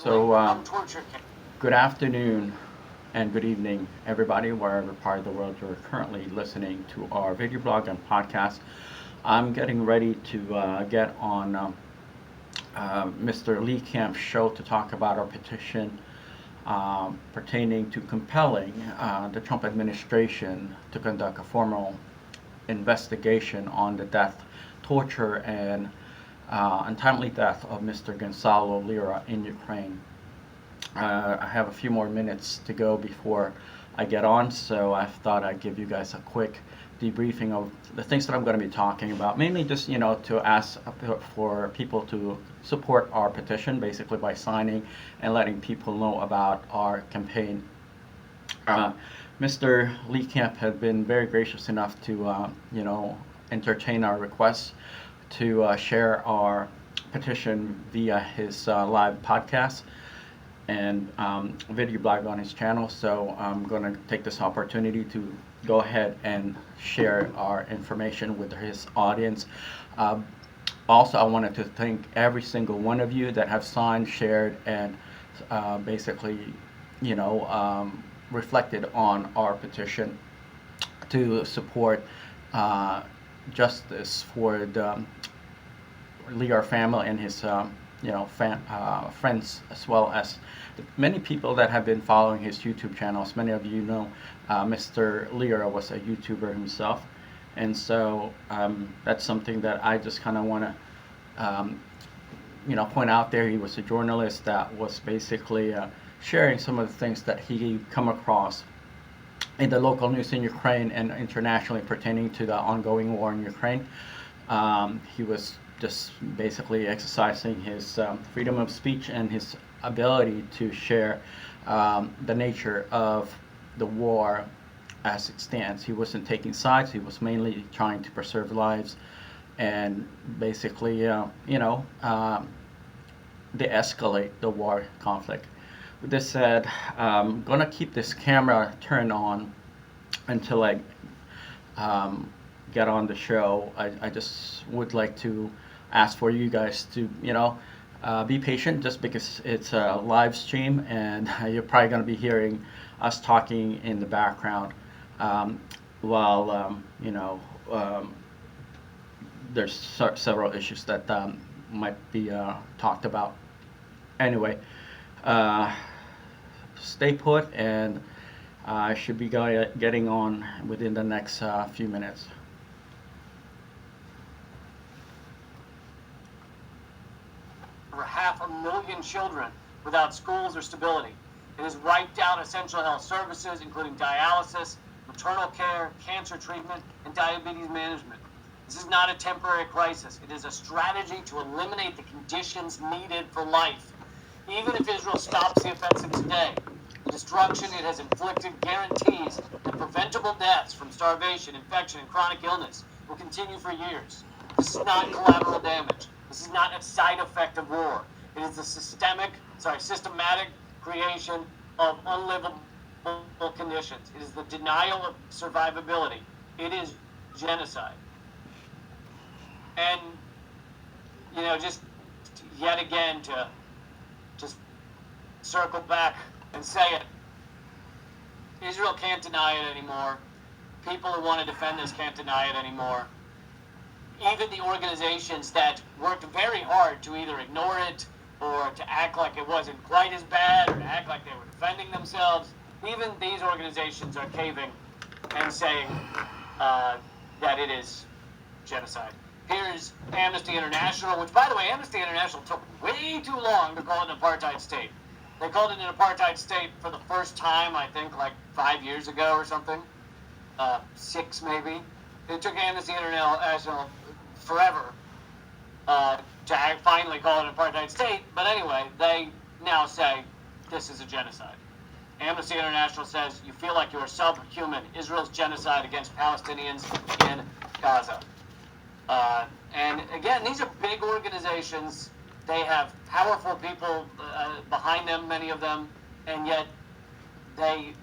So, good afternoon and good evening, everybody, wherever part of the world you're currently listening to our video blog and podcast. I'm getting ready to get on Mr. Lee Camp's show to talk about our petition pertaining to compelling the Trump administration to conduct a formal investigation on the death, torture, and untimely death of Mr. Gonzalo Lira in Ukraine. I have a few more minutes to go before I get on, so I thought I'd give you guys a quick debriefing of the things that I'm going to be talking about. Mainly just, to ask for people to support our petition, basically by signing and letting people know about our campaign. Mr. Lee Camp had been very gracious enough to, entertain our requests to share our petition via his live podcast and video blog on his channel. So I'm going to take this opportunity to go ahead and share our information with his audience. Also, I wanted to thank every single one of you that have signed, shared, and basically, reflected on our petition to support justice for the Lira family and his friends, as well as many people that have been following his YouTube channels. Many of you know Mr. Lira was a YouTuber himself, and so that's something that I just kind of want to point out there. He was a journalist that was basically sharing some of the things that he come across in the local news in Ukraine and internationally pertaining to the ongoing war in Ukraine. He was just basically exercising his freedom of speech and his ability to share the nature of the war as it stands. He wasn't taking sides. He was mainly trying to preserve lives and basically, de-escalate the war conflict. With this said, I'm going to keep this camera turned on until I get on the show. I just would like to ask for you guys to, be patient, just because it's a live stream and you're probably going to be hearing us talking in the background while, there's several issues that might be talked about. Anyway, stay put, and I should be getting on within the next few minutes. Over 500,000 children without schools or stability. It has wiped out essential health services, including dialysis, maternal care, cancer treatment, and diabetes management. This is not a temporary crisis. It is a strategy to eliminate the conditions needed for life. Even if Israel stops the offensive today, the destruction it has inflicted guarantees that preventable deaths from starvation, infection, and chronic illness will continue for years. This is not collateral damage. This is not a side effect of war. It is the systematic creation of unlivable conditions. It is the denial of survivability. It is genocide. And, just yet again to just circle back and say it, Israel can't deny it anymore. People who want to defend this can't deny it anymore. Even the organizations that worked very hard to either ignore it or to act like it wasn't quite as bad or to act like they were defending themselves, even these organizations are caving and saying that it is genocide. Here's Amnesty International, which, by the way, Amnesty International took way too long to call it an apartheid state. They called it an apartheid state for the first time, I think, like 5 years ago or something. 6 maybe. It took Amnesty International forever to finally call it an apartheid state. But anyway, they now say this is a genocide. Amnesty International says you feel like you're subhuman. Israel's genocide against Palestinians in Gaza. And again, these are big organizations. They have powerful people behind them, many of them, and yet it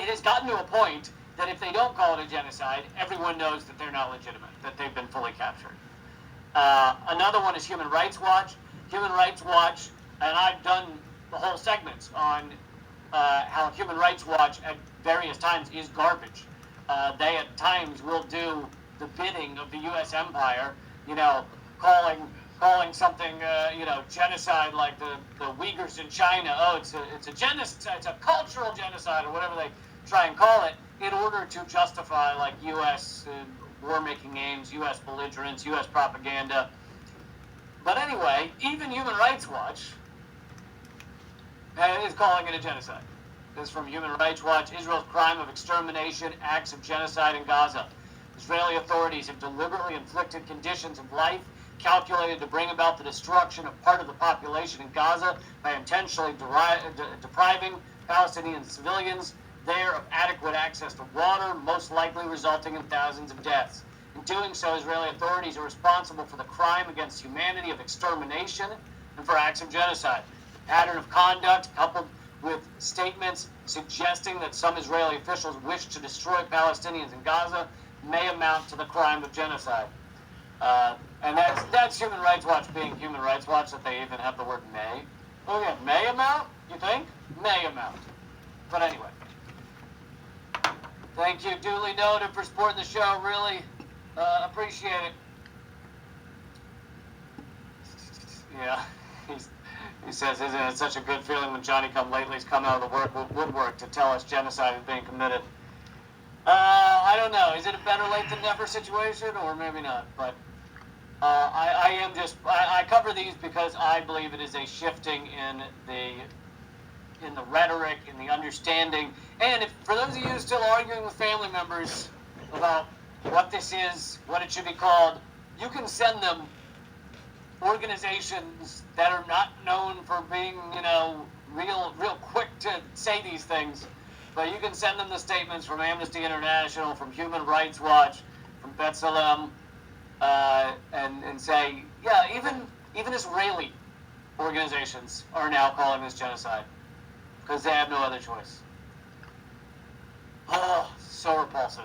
has gotten to a point that if they don't call it a genocide, everyone knows that they're not legitimate, that they've been fully captured. Another one is Human Rights Watch. Human Rights Watch, and I've done the whole segments on how Human Rights Watch at various times is garbage. They at times will do the bidding of the U.S. empire, calling something, genocide, like the Uyghurs in China. Oh, it's a genocide, it's a cultural genocide, or whatever they try and call it, in order to justify like U.S. War-making aims, U.S. belligerence, U.S. propaganda. But anyway, even Human Rights Watch is calling it a genocide. This is from Human Rights Watch. Israel's crime of extermination, acts of genocide in Gaza. Israeli authorities have deliberately inflicted conditions of life calculated to bring about the destruction of part of the population in Gaza by intentionally depriving Palestinian civilians there of adequate access to water, most likely resulting in thousands of deaths. In doing so, Israeli authorities are responsible for the crime against humanity of extermination and for acts of genocide. The pattern of conduct, coupled with statements suggesting that some Israeli officials wish to destroy Palestinians in Gaza, may amount to the crime of genocide. And that's Human Rights Watch being Human Rights Watch, that they even have the word may. Oh yeah, may amount, you think? May amount. But anyway. Thank you, duly noted, for supporting the show. Really appreciate it. Yeah, he says, isn't it such a good feeling when Johnny-come-latelys come out of the woodwork to tell us genocide is being committed? I don't know. Is it a better late than never situation, or maybe not? But I cover these because I believe it is a shifting in the rhetoric, in the understanding. And for those of you still arguing with family members about what this is, what it should be called, you can send them organizations that are not known for being, real quick to say these things. But you can send them the statements from Amnesty International, from Human Rights Watch, from B'Tselem, and say, yeah, even Israeli organizations are now calling this genocide because they have no other choice. Oh, so repulsive.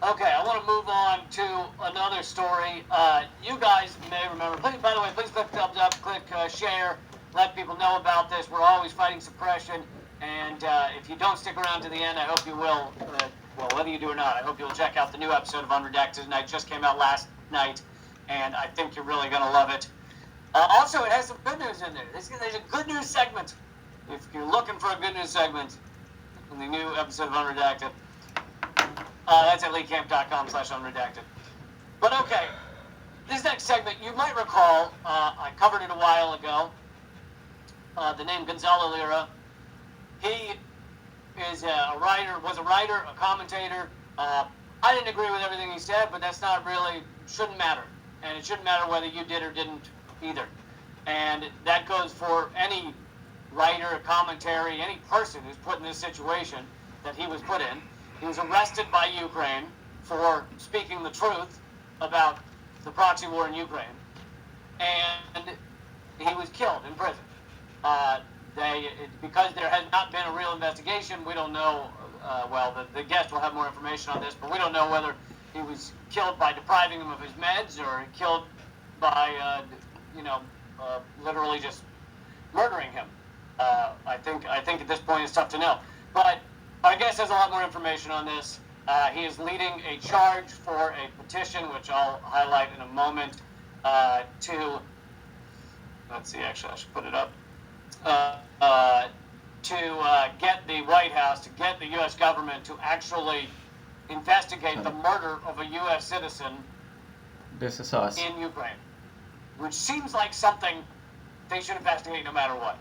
Okay, I want to move on to another story. You guys may remember. By the way, please click thumbs up, click share, let people know about this. We're always fighting suppression, and if you don't stick around to the end, I hope you will. Well, whether you do or not, I hope you'll check out the new episode of Unredacted tonight. It just came out last night, and I think you're really going to love it. Also, it has some good news in there. There's a good news segment. If you're looking for a good news segment in the new episode of Unredacted, that's at leecamp.com/unredacted. But okay, this next segment, you might recall, I covered it a while ago. The name Gonzalo Lira. He is was a writer, a commentator. I didn't agree with everything he said, but that's not really, shouldn't matter. And it shouldn't matter whether you did or didn't either. And that goes for any writer, a commentary, any person who's put in this situation that he was put in. He was arrested by Ukraine for speaking the truth about the proxy war in Ukraine. And he was killed in prison. Because there has not been a real investigation, we don't know, the guest will have more information on this, but we don't know whether he was killed by depriving him of his meds or killed by, literally just murdering him. I think at this point it's tough to know. But our guest has a lot more information on this. He is leading a charge for a petition, which I'll highlight in a moment, let's see, actually I should put it up. To get the White House, to get the U.S. government to actually investigate the murder of a U.S. citizen This is us. in Ukraine, which seems like something they should investigate no matter what.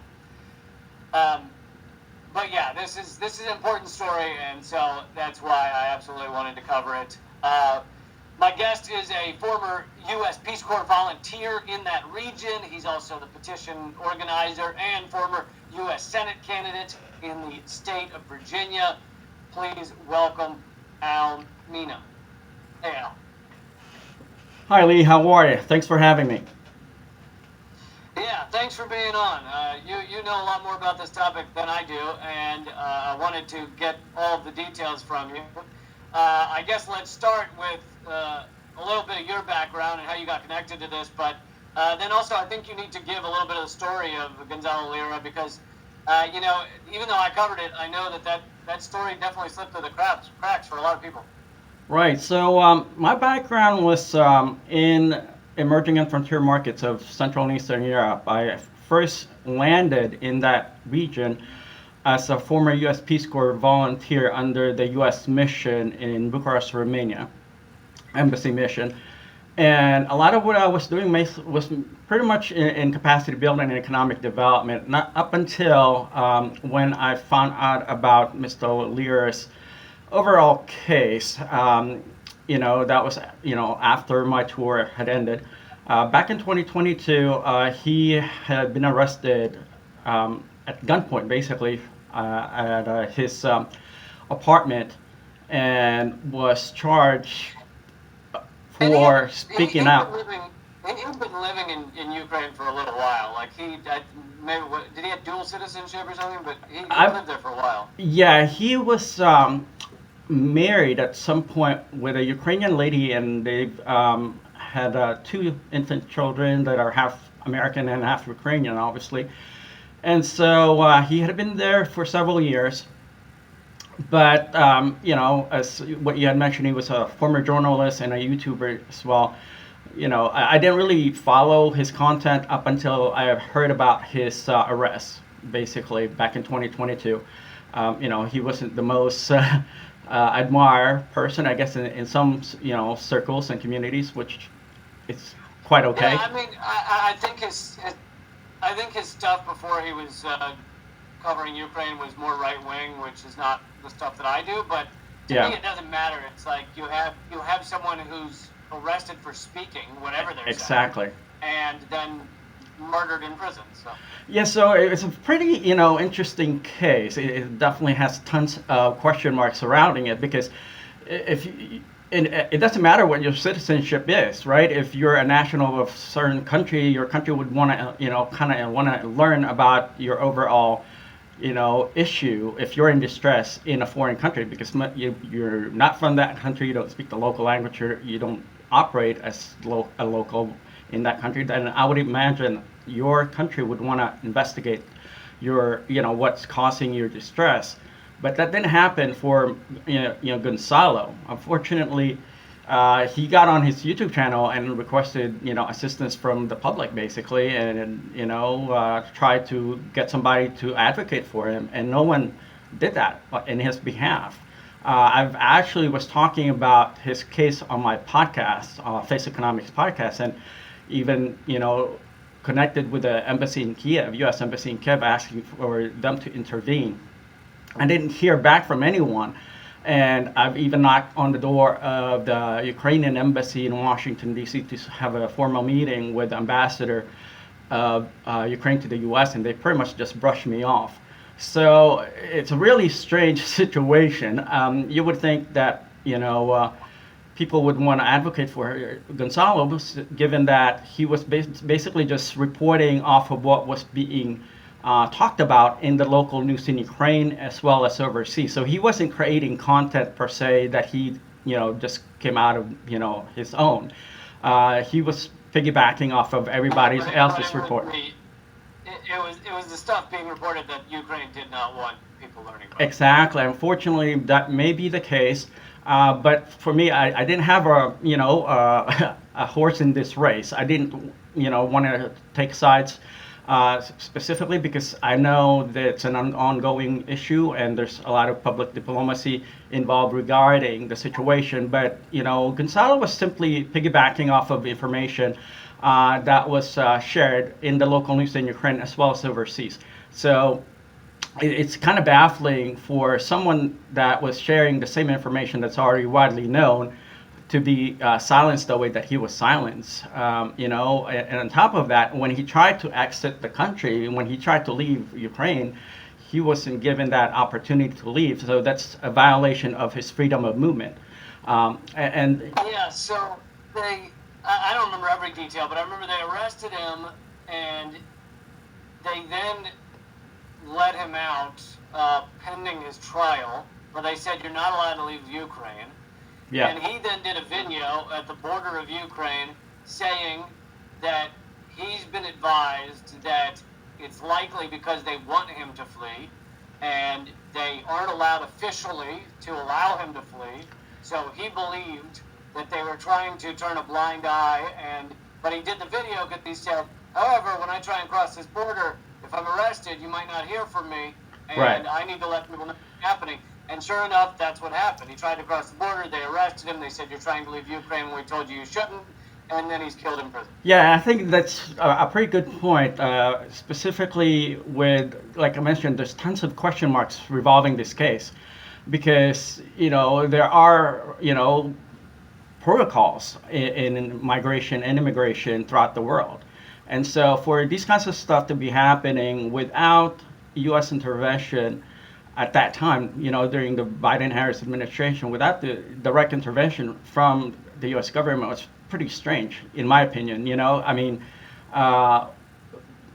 But yeah, this is an important story, and so that's why I absolutely wanted to cover it. My guest is a former U.S. Peace Corps volunteer in that region. He's also the petition organizer and former U.S. Senate candidate in the state of Virginia. Please welcome Aldous Mina. Hey, Al. Hi, Lee. How are you? Thanks for having me. Yeah, thanks for being on. You know a lot more about this topic than I do, and I wanted to get all of the details from you. I guess let's start with a little bit of your background and how you got connected to this, but Then also, I think you need to give a little bit of the story of Gonzalo Lira because, even though I covered it, I know that story definitely slipped through the cracks for a lot of people. Right. So my background was in emerging and frontier markets of Central and Eastern Europe. I first landed in that region as a former U.S. Peace Corps volunteer under the U.S. mission in Bucharest, Romania, embassy mission. And a lot of what I was doing was pretty much in capacity building and economic development, not up until when I found out about Mr. Lira's overall case. That was, after my tour had ended. Back in 2022, he had been arrested at gunpoint, basically, at his apartment and was charged for speaking out. He'd been living in Ukraine for a little while. Like did he have dual citizenship or something? But he lived there for a while. Yeah, he was married at some point with a Ukrainian lady, and they've had two infant children that are half American and half Ukrainian, obviously. And so he had been there for several years. But, as what you had mentioned, he was a former journalist and a YouTuber as well. I didn't really follow his content up until I heard about his arrest, basically, back in 2022. He wasn't the most admired person, I guess, in some, circles and communities, which is quite okay. Yeah, I mean, I think his stuff before he was covering Ukraine was more right wing, which is not the stuff that I do. But to me, it doesn't matter. It's like you have someone who's arrested for speaking, whatever they're exactly, saying, and then murdered in prison. So yeah, so it's a pretty interesting case. It definitely has tons of question marks surrounding it because if you, and it doesn't matter what your citizenship is, right? If you're a national of a certain country, your country would want to, kind of want to learn about your overall, issue if you're in distress in a foreign country because you're not from that country, you don't speak the local language, you don't operate as a local in that country, then I would imagine your country would want to investigate your, what's causing your distress. But that didn't happen for Gonzalo. Unfortunately, he got on his YouTube channel and requested assistance from the public basically, and tried to get somebody to advocate for him, and no one did that in his behalf. I've actually was talking about his case on my podcast, Face Economics podcast, and even connected with the embassy in Kiev, U.S. embassy in Kiev, asking for them to intervene. I didn't hear back from anyone. And I've even knocked on the door of the Ukrainian embassy in Washington, D.C. to have a formal meeting with the ambassador of Ukraine to the U.S., and they pretty much just brushed me off. So it's a really strange situation. You would think that, people would want to advocate for Gonzalo, given that he was basically just reporting off of what was being talked about in the local news in Ukraine as well as overseas. So he wasn't creating content per se that he, just came out of, his own. He was piggybacking off of everybody else's report. It was the stuff being reported that Ukraine did not want people learning about. Exactly. Unfortunately, that may be the case. But for me, I didn't have a horse in this race. I didn't, want to take sides specifically because I know that it's an ongoing issue and there's a lot of public diplomacy involved regarding the situation. But, Gonzalo was simply piggybacking off of information that was shared in the local news in Ukraine as well as overseas. So it's kind of baffling for someone that was sharing the same information that's already widely known to be silenced the way that he was silenced. And on top of that, when he tried to exit the country, when he tried to leave Ukraine, he wasn't given that opportunity to leave. So that's a violation of his freedom of movement. Yeah, so I don't remember every detail, but I remember they arrested him and they then let him out pending his trial, where they said you're not allowed to leave Ukraine. Yeah. And he then did a video at the border of Ukraine saying that he's been advised that it's likely because they want him to flee, and they aren't allowed officially to allow him to flee. So he believed that they were trying to turn a blind eye, but he did the video because he said, however, when I try and cross this border, if I'm arrested, you might not hear from me, and Right. I need to let people know what's happening. And sure enough, that's what happened. He tried to cross the border, they arrested him, they said, you're trying to leave Ukraine when we told you you shouldn't, and then he's killed in prison. Yeah, I think that's a pretty good point. Specifically, with, like I mentioned, there's tons of question marks revolving this case, because there are protocols in migration and immigration throughout the world, and so for these kinds of stuff to be happening without U.S. intervention at that time, during the Biden-Harris administration, without the direct intervention from the U.S. government, was pretty strange, in my opinion. I mean,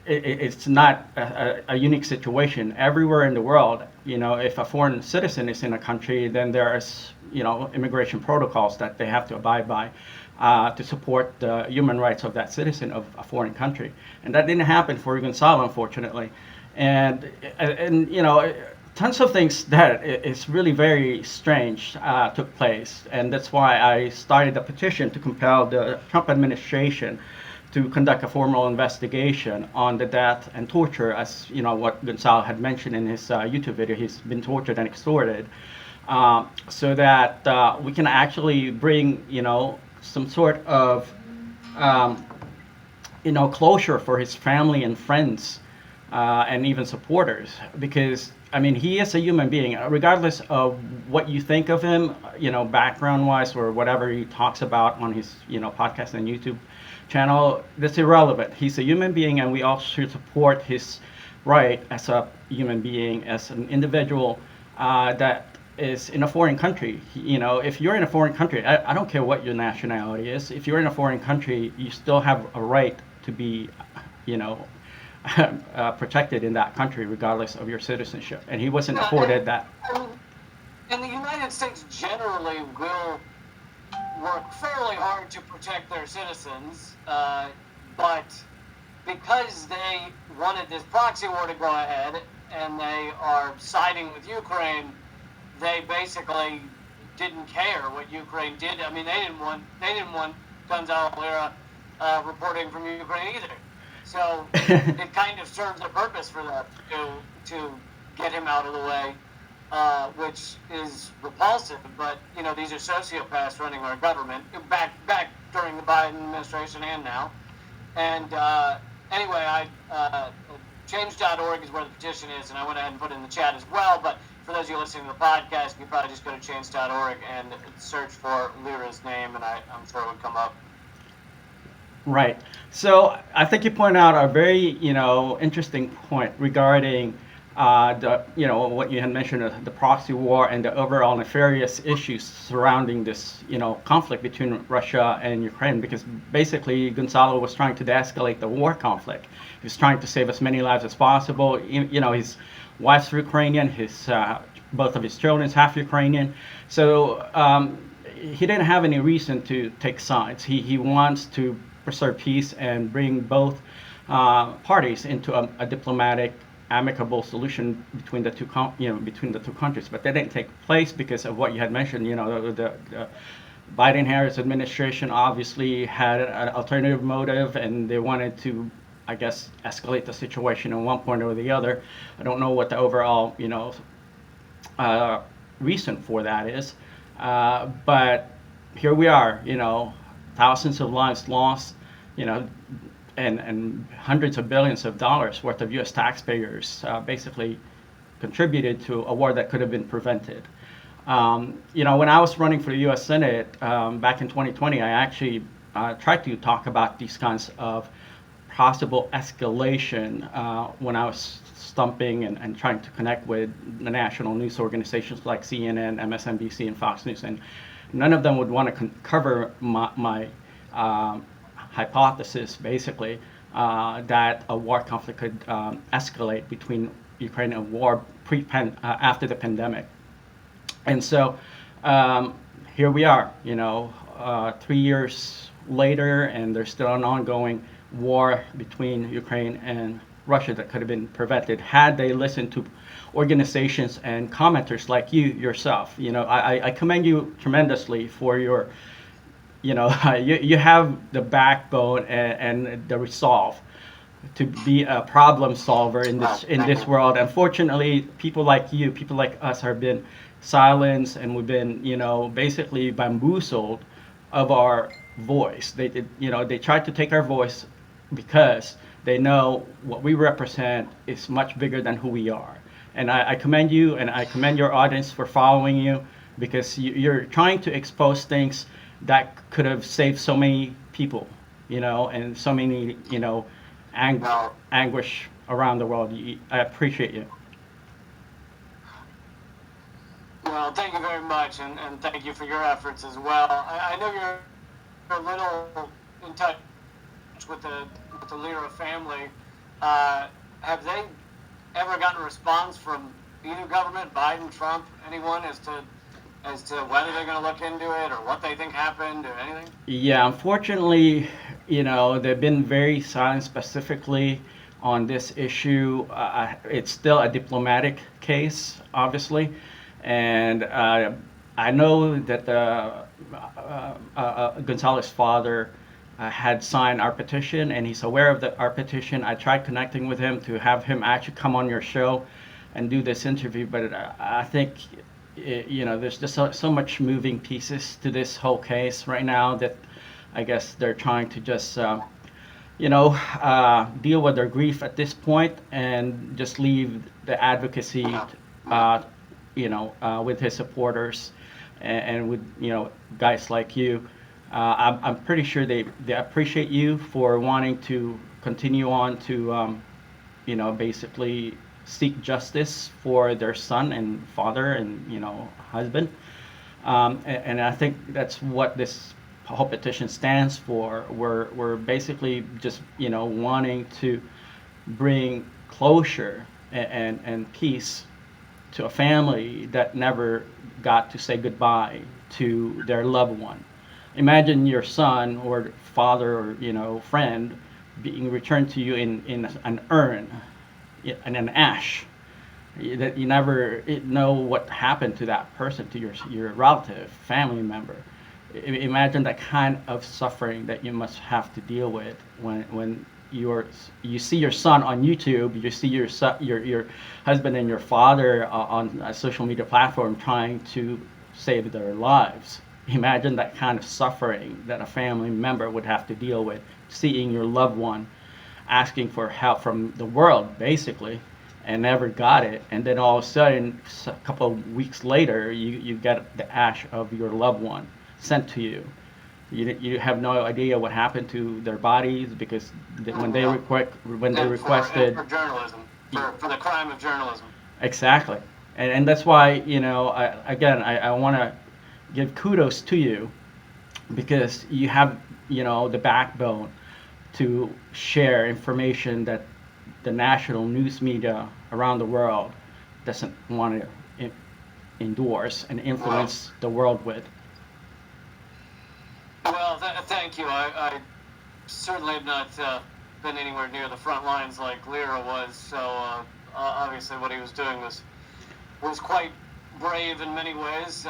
it's not a unique situation. Everywhere in the world, if a foreign citizen is in a country, then there's, immigration protocols that they have to abide by to support the human rights of that citizen of a foreign country. And that didn't happen for Gonzalo, unfortunately. And tons of things that is really very strange took place, and that's why I started a petition to compel the Trump administration to conduct a formal investigation on the death and torture, as what Gonzalo had mentioned in his YouTube video. He's been tortured and extorted, so that we can actually bring some sort of closure for his family and friends, and even supporters, because I mean, he is a human being, regardless of what you think of him, background-wise or whatever he talks about on his, podcast and YouTube channel. That's irrelevant. He's a human being, and we all should support his right as a human being, as an individual that is in a foreign country. If you're in a foreign country, I don't care what your nationality is. If you're in a foreign country, you still have a right to be, protected in that country, regardless of your citizenship. And he wasn't afforded that. And the United States generally will work fairly hard to protect their citizens, but because they wanted this proxy war to go ahead and they are siding with Ukraine, they basically didn't care what Ukraine did. I mean, they didn't want Gonzalo Lira reporting from Ukraine either. So it kind of serves a purpose for them to get him out of the way, which is repulsive. But these are sociopaths running our government back during the Biden administration and now. And anyway, change.org is where the petition is, and I went ahead and put it in the chat as well. But for those of you listening to the podcast, you probably just go to change.org and search for Lira's name, and I'm sure it would come up. Right. So I think you point out a very, interesting point regarding what you had mentioned, the proxy war and the overall nefarious issues surrounding this, conflict between Russia and Ukraine, because basically Gonzalo was trying to de-escalate the war conflict. He was trying to save as many lives as possible. His wife's Ukrainian, both of his children is half Ukrainian. So he didn't have any reason to take sides. He wants to preserve peace and bring both parties into a diplomatic, amicable solution between the two countries. But that didn't take place because of what you had mentioned. The Biden-Harris administration obviously had an alternative motive, and they wanted to, I guess, escalate the situation in one point or the other. I don't know what the overall reason for that is, but here we are. Thousands of lives lost, and hundreds of billions of dollars worth of U.S. taxpayers basically contributed to a war that could have been prevented. When I was running for the U.S. Senate back in 2020, I actually tried to talk about these kinds of possible escalation when I was stumping and trying to connect with the national news organizations like CNN, MSNBC, and Fox News, and none of them would want to cover my hypothesis, basically, that a war conflict could escalate between Ukraine and war after the pandemic. And so here we are, 3 years later, and there's still an ongoing war between Ukraine and Russia that could have been prevented had they listened to organizations and commenters like you yourself. I commend you tremendously for your, you have the backbone and the resolve to be a problem solver in Well, this world. Unfortunately, people like you, people like us, have been silenced, and we've been, basically bamboozled of our voice. They tried to take our voice because they know what we represent is much bigger than who we are. And I commend you, and I commend your audience for following you, because you're trying to expose things that could have saved so many people, and so many, well, anguish around the world. I appreciate you. well, thank you very much, and thank you for your efforts as well. I know you're a little in touch with the Lira family. Have they ever gotten a response from either government, Biden, Trump, anyone, as to whether they're going to look into it or what they think happened or anything? Yeah, unfortunately, they've been very silent specifically on this issue. It's still a diplomatic case, obviously, and I know that Gonzalo's father had signed our petition, and he's aware of our petition. I tried connecting with him to have him actually come on your show and do this interview, but I think there's just so much moving pieces to this whole case right now that I guess they're trying to just deal with their grief at this point and just leave the advocacy with his supporters and with guys like you. I'm pretty sure they appreciate you for wanting to continue on to basically seek justice for their son and father and husband. And I think that's what this whole petition stands for. We're basically just wanting to bring closure and peace to a family that never got to say goodbye to their loved one. Imagine your son or father or friend being returned to you in an urn, in an ash, that you never know what happened to that person, to your relative, family member. Imagine that kind of suffering that you must have to deal with when you see your son on YouTube, you see your husband and your father on a social media platform trying to save their lives. Imagine that kind of suffering that a family member would have to deal with, seeing your loved one asking for help from the world, basically, and never got it. And then all of a sudden, a couple of weeks later, you get the ash of your loved one sent to you. You have no idea what happened to their bodies, because when they requested for journalism, for the crime of journalism. Exactly. And that's why I want to give kudos to you, because you have the backbone to share information that the national news media around the world doesn't want to endorse and influence the world with. Well, thank you. I certainly have not been anywhere near the front lines like Lira was, so obviously what he was doing was quite brave in many ways.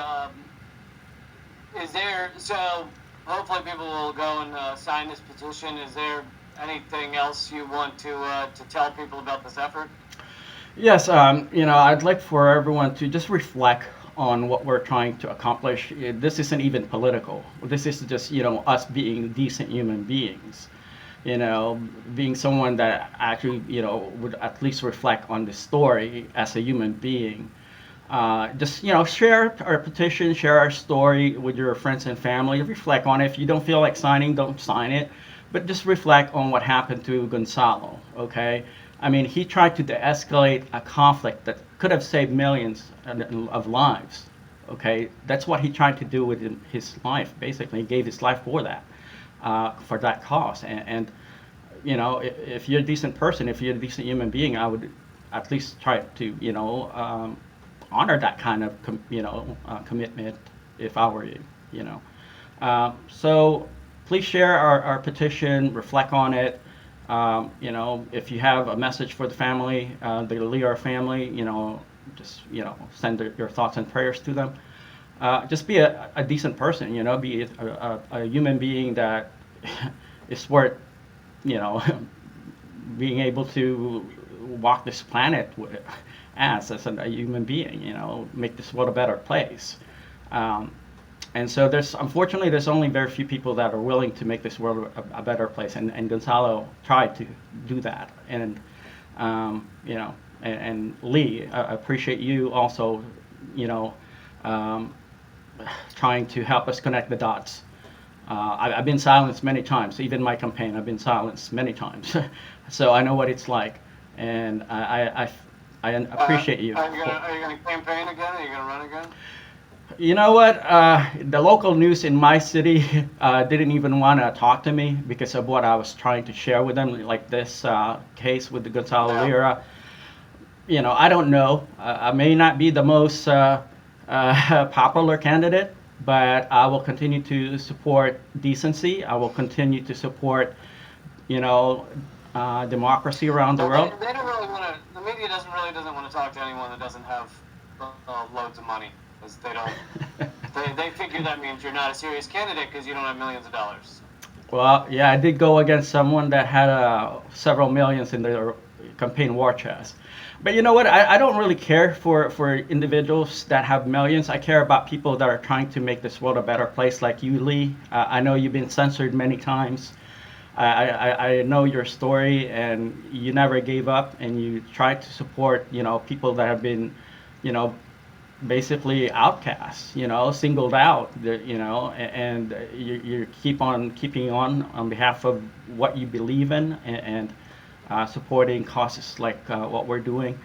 So hopefully people will go and sign this petition. Is there anything else you want to tell people about this effort? Yes, I'd like for everyone to just reflect on what we're trying to accomplish. This isn't even political. This is just, us being decent human beings. Being someone that actually, would at least reflect on the story as a human being. Just share our petition, share our story with your friends and family. Reflect on it. If you don't feel like signing, don't sign it, but just reflect on what happened to Gonzalo. Okay, I mean, he tried to de-escalate a conflict that could have saved millions of lives. Okay, that's what he tried to do with his life. Basically, he gave his life for that cause. And if you're a decent person, if you're a decent human being, I would at least try to honor that kind of commitment if I were you. So please share our petition, reflect on it, You know, if you have a message for the family, the Lira family, you know, just, you know, send your thoughts and prayers to them. Just be a decent person, you know, be a human being that is worth, you know, being able to walk this planet as a human being, you know, make this world a better place. And so unfortunately, there's only very few people that are willing to make this world a better place. And Gonzalo tried to do that. And, you know, and Lee, I appreciate you also, you know, trying to help us connect the dots. I've been silenced many times, even my campaign, I've been silenced many times. So I know what it's like. And I appreciate you. Are you gonna campaign again? Are you gonna run again? You know what? The local news in my city didn't even want to talk to me because of what I was trying to share with them, like this case with the Gonzalo Lira. You know, I don't know. I may not be the most popular candidate, but I will continue to support decency. I will continue to support, you know, democracy around the world. They don't really want to. The media doesn't want to talk to anyone that doesn't have loads of money. Because they don't. They figure that means you're not a serious candidate because you don't have millions of dollars. Well, yeah, I did go against someone that had several millions in their campaign war chest. But you know what? I don't really care for individuals that have millions. I care about people that are trying to make this world a better place, like you, Lee. I know you've been censored many times. I know your story, and you never gave up, and you tried to support, you know, people that have been, you know, basically outcasts, you know, singled out, you know, and you keep on keeping on behalf of what you believe in, and supporting causes like what we're doing.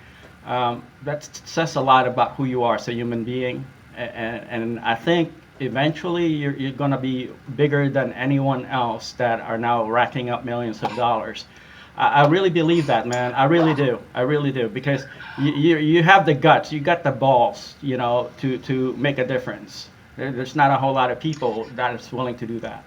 That says a lot about who you are as a human being, and I think eventually you're going to be bigger than anyone else that are now racking up millions of dollars. I really believe that, man. I really do. I really do, because you have the guts, you got the balls, you know, to make a difference. There's not a whole lot of people that is willing to do that.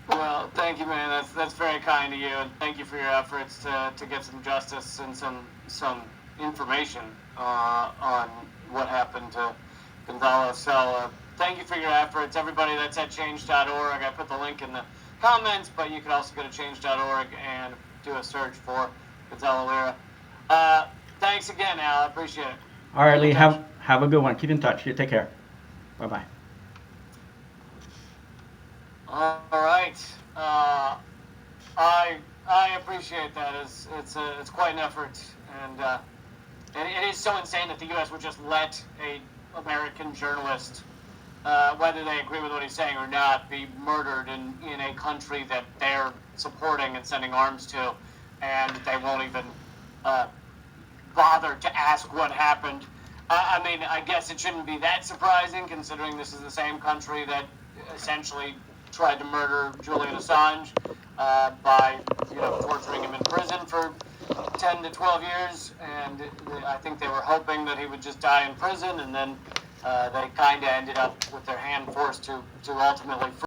Well, thank you, man. That's very kind of you, and thank you for your efforts to get some justice and some information on what happened to Gonzalo. So thank you for your efforts, everybody. That's at change.org. I put the link in the comments, but you can also go to change.org and do a search for Gonzalo Lira. Thanks again, Al. I appreciate it. All right, Lee. Have a good one. Keep in touch. You take care. Bye bye. All right. I appreciate that. It's quite an effort, and it is so insane that the U.S. would just let a American journalist, whether they agree with what he's saying or not, be murdered in a country that they're supporting and sending arms to, and they won't even bother to ask what happened. I mean, I guess it shouldn't be that surprising, considering this is the same country that essentially tried to murder Julian Assange by, you know, torturing him in prison for 10 to 12 years, and I think they were hoping that he would just die in prison, and then they kind of ended up with their hand forced to ultimately